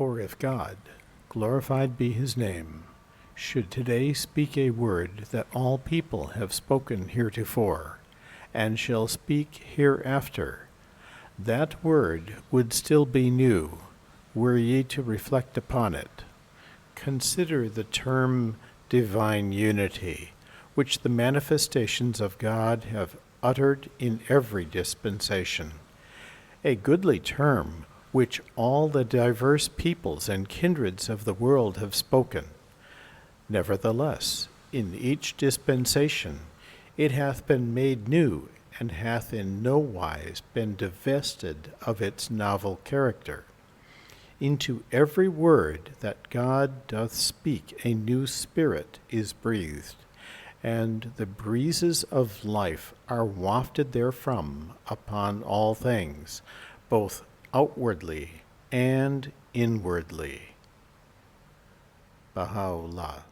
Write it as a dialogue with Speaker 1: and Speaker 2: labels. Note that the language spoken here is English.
Speaker 1: For if God, glorified be his name, should today speak a word that all people have spoken heretofore, and shall speak hereafter, that word would still be new, were ye to reflect upon it. Consider the term divine unity, which the manifestations of God have uttered in every dispensation, a goodly term which all the diverse peoples and kindreds of the world have spoken. Nevertheless, in each dispensation it hath been made new, and hath in no wise been divested of its novel character. Into every word that God doth speak a new spirit is breathed, and the breezes of life are wafted therefrom upon all things, both outwardly and inwardly. Bahá'u'lláh.